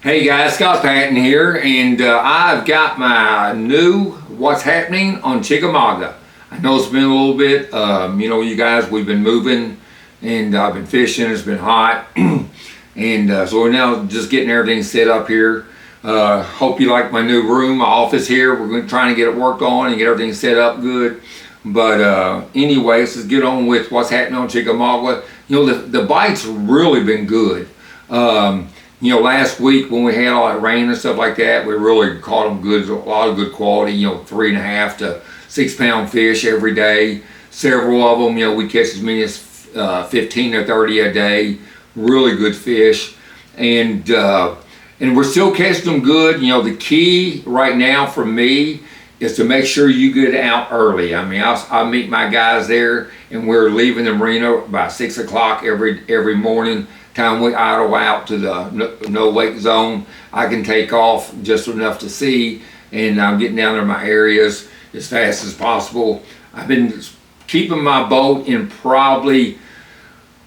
Hey guys, Scott Patton here, and I've got my new What's Happening on Chickamauga. I know it's been a little bit, you guys, we've been moving, and I've been fishing, it's been hot, and so we're now just getting everything set up here. Hope you like my new room, my office here. We're trying to get it worked on and get everything set up good. But anyway, let's just get on with what's happening on Chickamauga. The bite's really been good. Last week when we had all that rain and stuff like that, we really caught them good, a lot of good quality, 3.5 to 6 pound fish every day. Several of them, we catch as many as 15 or 30 a day. Really good fish. And we're still catching them good. The key right now for me is to make sure you get out early. I mean, I meet my guys there, and we're leaving the marina about 6 o'clock every morning. Time we idle out to the no wake zone, I can take off just enough to see, and I'm getting down to my areas as fast as possible. I've been keeping my boat in probably,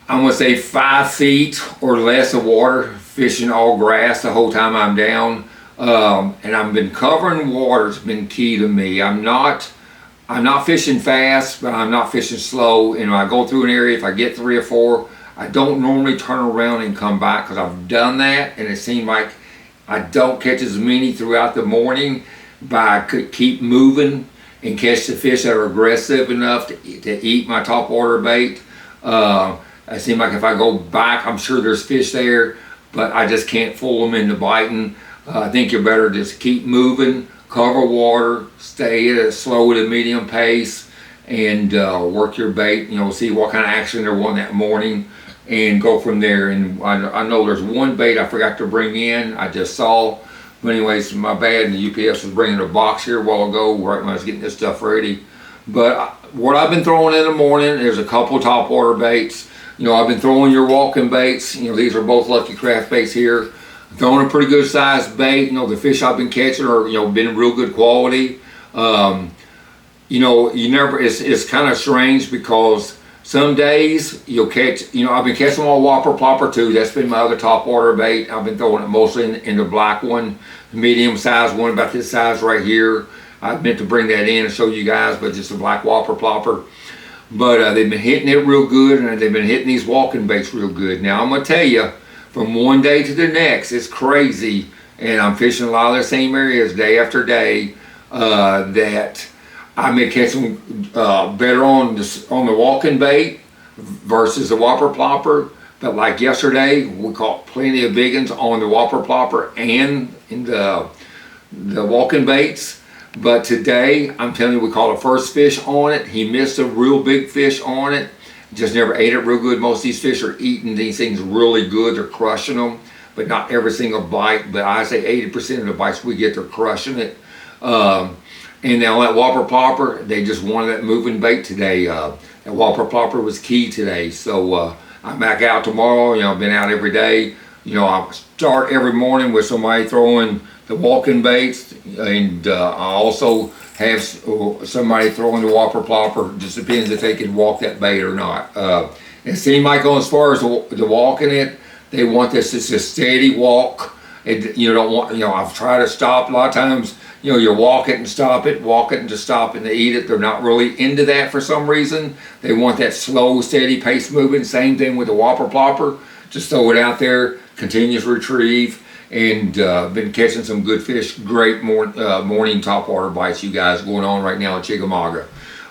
I'm gonna say 5 feet or less of water, fishing all grass the whole time I'm down. And I've been covering water. It's been key to me. I'm not fishing fast, but I'm not fishing slow. And when I go through an area, if I get 3 or 4, I don't normally turn around and come back, because I've done that, and it seemed like I don't catch as many throughout the morning, but I could keep moving and catch the fish that are aggressive enough to eat my top water bait. It seems like if I go back, I'm sure there's fish there, but I just can't fool them into biting. I think you're better just keep moving, cover water, stay at a slow to medium pace, and work your bait, see what kind of action there was that morning, and go from there. And I know there's one bait I forgot to bring in, I just saw, but anyways, my bad, and the UPS was bringing a box here a while ago, right when I was getting this stuff ready. But what I've been throwing in the morning, there's a couple top water baits. I've been throwing your walking baits. These are both Lucky Craft baits here. Throwing a pretty good sized bait. The fish I've been catching are, been real good quality. It's kind of strange, because some days you'll catch, I've been catching all whopper plopper too. That's been my other top water bait. I've been throwing it mostly in the black one, the medium sized one about this size right here. I meant to bring that in and show you guys, but just a black whopper plopper. But they've been hitting it real good, and they've been hitting these walking baits real good. Now I'm going to tell you, from one day to the next, it's crazy. And I'm fishing a lot of the same areas day after day, that I may catch them better on the walking bait versus the whopper plopper. But like yesterday, we caught plenty of big ones on the whopper plopper and in the walking baits. But today, I'm telling you, we caught a first fish on it. He missed a real big fish on it. Just never ate it real good. Most of these fish are eating these things really good. They're crushing them, but not every single bite. But I say 80% of the bites we get, they're crushing it. And now that whopper plopper, they just wanted that moving bait today. That whopper plopper was key today. So I'm back out tomorrow. I've been out every day. I start every morning with somebody throwing the walking baits, and I also have somebody throwing the whopper plopper. Just depends if they can walk that bait or not. It seemed like, as far as the walking it, they want this as a steady walk. Don't want, I've tried to stop a lot of times. You walk it and stop it, walk it and just stop it and they eat it. They're not really into that for some reason. They want that slow, steady pace moving. Same thing with the whopper plopper. Just throw it out there, continuous retrieve, and been catching some good fish. Great morning topwater bites, you guys, going on right now at Chickamauga.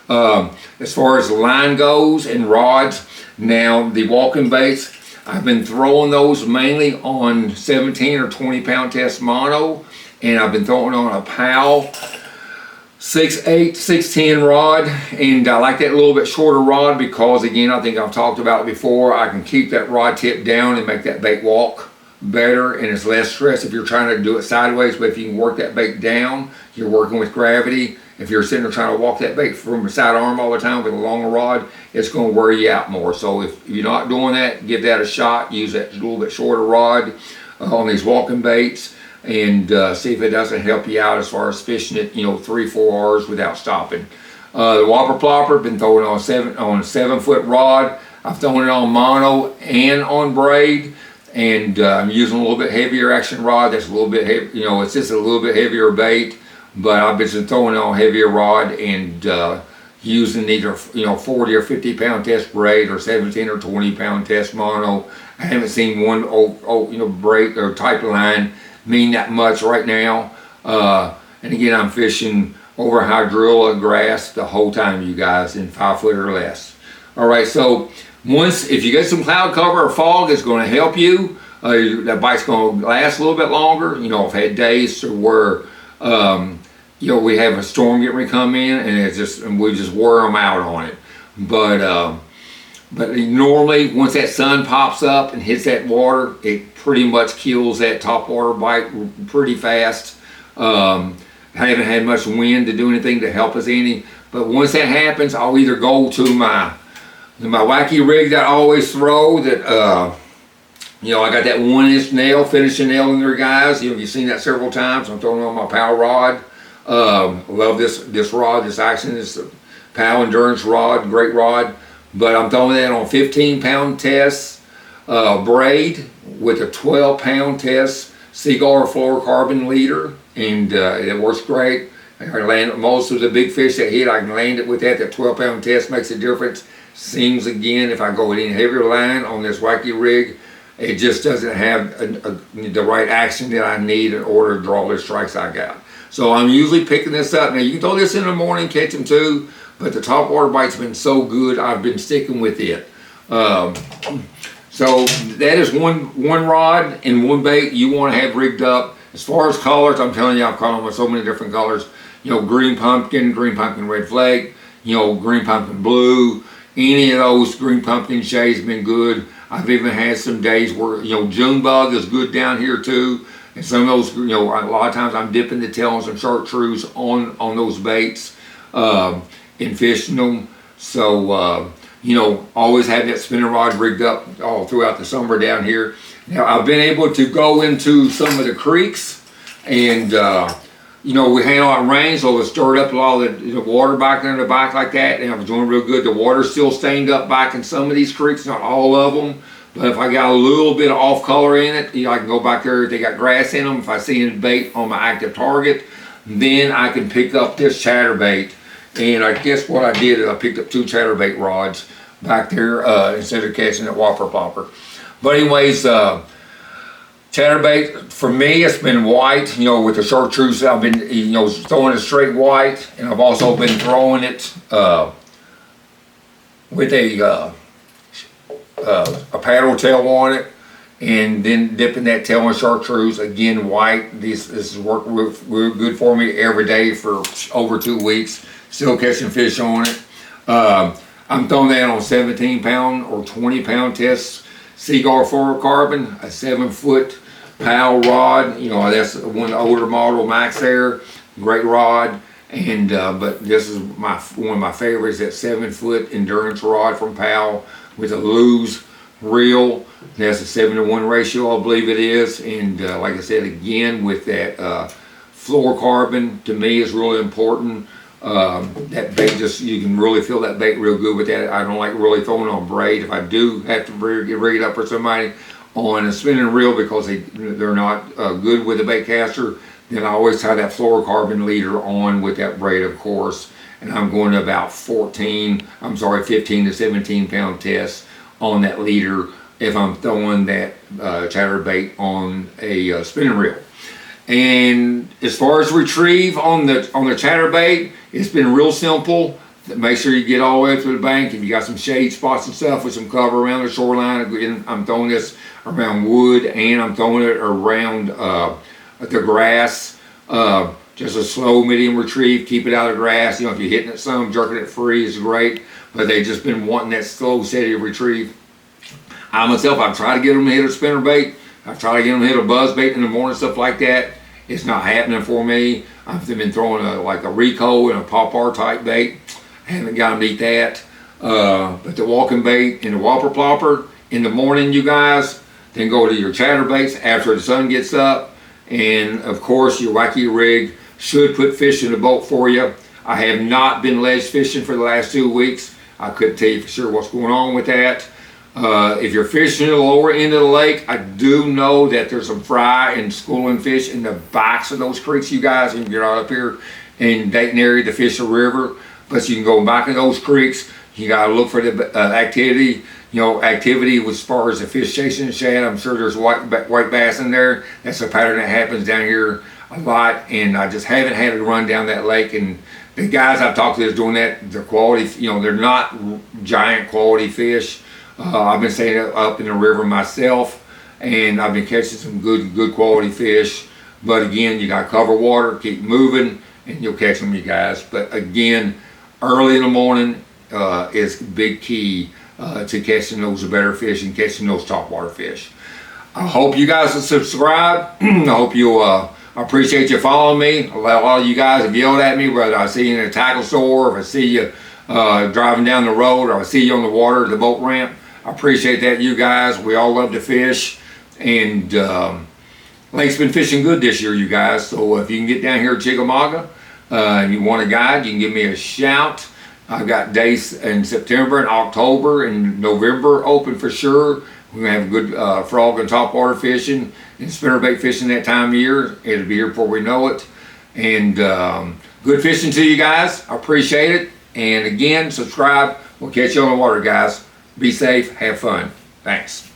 As far as the line goes and rods, now the walking baits, I've been throwing those mainly on 17 or 20 pound test mono, and I've been throwing on a Powell 6'8", 6'10" rod, and I like that a little bit shorter rod because, again, I think I've talked about it before, I can keep that rod tip down and make that bait walk better, and it's less stress if you're trying to do it sideways. But if you can work that bait down, you're working with gravity. If you're sitting there trying to walk that bait from a side arm all the time with a longer rod, it's going to wear you out more. So if you're not doing that, give that a shot. Use that little bit shorter rod on these walking baits, and see if it doesn't help you out as far as fishing it, 3-4 hours without stopping. The whopper plopper, been throwing on a 7-foot rod. I've thrown it on mono and on braid. and I'm using a little bit heavier action rod. That's a little bit heavy, you know, it's just a little bit heavier bait, but I've been throwing on heavier rod and using either, you know, 40 or 50 pound test braid or 17 or 20 pound test mono. I haven't seen one you know, braid or type of line mean that much right now. And again, I'm fishing over hydrilla grass the whole time, you guys, in 5 foot or less. All right, so if you get some cloud cover or fog, it's going to help you. That bite's going to last a little bit longer. You know, I've had days where you know, we have a storm getting ready to come in, and we just wear them out on it. But normally, once that sun pops up and hits that water, it pretty much kills that top water bite pretty fast. I haven't had much wind to do anything to help us any. But once that happens, I'll either go to my Wacky rig that I always throw. That you know, I got that 1-inch nail, finishing nail in there, guys. You know, you've seen that several times. I'm throwing on my power rod. Love this rod, this action, this PAL endurance rod, great rod. But I'm throwing that on 15 pound test braid with a 12 pound test Seagull fluorocarbon leader, and it works great. I can land most of the big fish that hit, I can land it with that. That 12 pound test makes a difference. Seems again, if I go with any heavier line on this Wacky rig, it just doesn't have the right action that I need in order to draw the strikes I got. So I'm usually picking this up. Now you can throw this in the morning, catch them too, but the top water bite's been so good, I've been sticking with it. So that is one rod and one bait you want to have rigged up. As far as colors, I'm telling you, I've caught them with so many different colors. You know, green pumpkin red flake, you know, green pumpkin blue. Any of those green pumpkin shades have been good. I've even had some days where, you know, June bug is good down here too. And some of those, you know, a lot of times I'm dipping the tail on some chartreuse on those baits and fishing them. So, you know, always have that spinning rod rigged up all throughout the summer down here. Now, I've been able to go into some of the creeks and, you know, we had a lot of rain, so it stirred up a lot of the water back under the back like that, and I was doing real good. The water's still stained up back in some of these creeks, not all of them. But if I got a little bit of off color in it, you know, I can go back there if they got grass in them. If I see any bait on my active target, then I can pick up this ChatterBait. And I guess what I did is I picked up 2 ChatterBait rods back there instead of catching that whopper plopper. But anyways, ChatterBait, for me, it's been white, you know, with the chartreuse. I've been, you know, throwing it straight white, and I've also been throwing it with a paddle tail on it, and then dipping that tail in chartreuse, again white. This has worked real good for me every day for over 2 weeks, still catching fish on it. I'm throwing that on 17 pound or 20 pound test Seagull fluorocarbon, a 7 foot PAL rod. You know, that's one of the older model Max there, great rod. And but this is one of my favorites, that 7 foot endurance rod from PAL with a loose reel. That's a 7-to-1 ratio, I believe it is. And like I said, again, with that fluorocarbon, to me is really important. That bait, just, you can really feel that bait real good with that. I don't like really throwing on braid. If I do have to rig it up for somebody on a spinning reel because they're not good with the bait caster, then I always tie that fluorocarbon leader on with that braid, of course. And I'm going to about 15 to 17 pound tests on that leader if I'm throwing that ChatterBait on a spinning reel. And as far as retrieve on the ChatterBait, it's been real simple. Make sure you get all the way up to the bank. If you got some shade spots and stuff with some cover around the shoreline, I'm throwing this around wood, and I'm throwing it around the grass. Just a slow medium retrieve, keep it out of the grass. You know, if you're hitting it some, jerking it free is great, but they've just been wanting that slow, steady retrieve. I myself, I've tried to get them to hit a spinnerbait. I've tried to get them to hit a buzzbait in the morning, stuff like that. It's not happening for me. I've been throwing like a Rico and a Pop-R type bait. I haven't got them to eat that. But the walking bait and the whopper plopper in the morning, you guys, then go to your ChatterBaits after the sun gets up. And of course, your Wacky rig should put fish in the boat for you. I have not been ledge fishing for the last 2 weeks. I couldn't tell you for sure what's going on with that. If you're fishing the lower end of the lake, I do know that there's some fry and schooling fish in the backs of those creeks, you guys. You can get out up here in Dayton area to fish the river, but you can go back in those creeks. You gotta look for the activity. Activity as far as the fish chasing the shad. I'm sure there's white bass in there. That's a pattern that happens down here a lot, and I just haven't had to run down that lake. And the guys I've talked to that's doing that, they're quality. They're not giant quality fish. I've been staying up in the river myself, and I've been catching some good quality fish. But again, you got to cover water, keep moving, and you'll catch them, you guys. But again, early in the morning is big key to catching those better fish and catching those topwater fish. I hope you guys will subscribe. I hope you'll I appreciate you following me. A lot of you guys have yelled at me, whether I see you in a tackle store, or if I see you driving down the road, or I see you on the water at the boat ramp. I appreciate that, you guys. We all love to fish, and lake's been fishing good this year, you guys. So if you can get down here at Chickamauga and you want a guide, you can give me a shout. I've got days in September and October and November open for sure. We're gonna have good frog and topwater fishing and spinnerbait fishing that time of year. It'll be here before we know it. And good fishing to you guys. I appreciate it. And again, subscribe. We'll catch you on the water, guys. Be safe. Have fun. Thanks.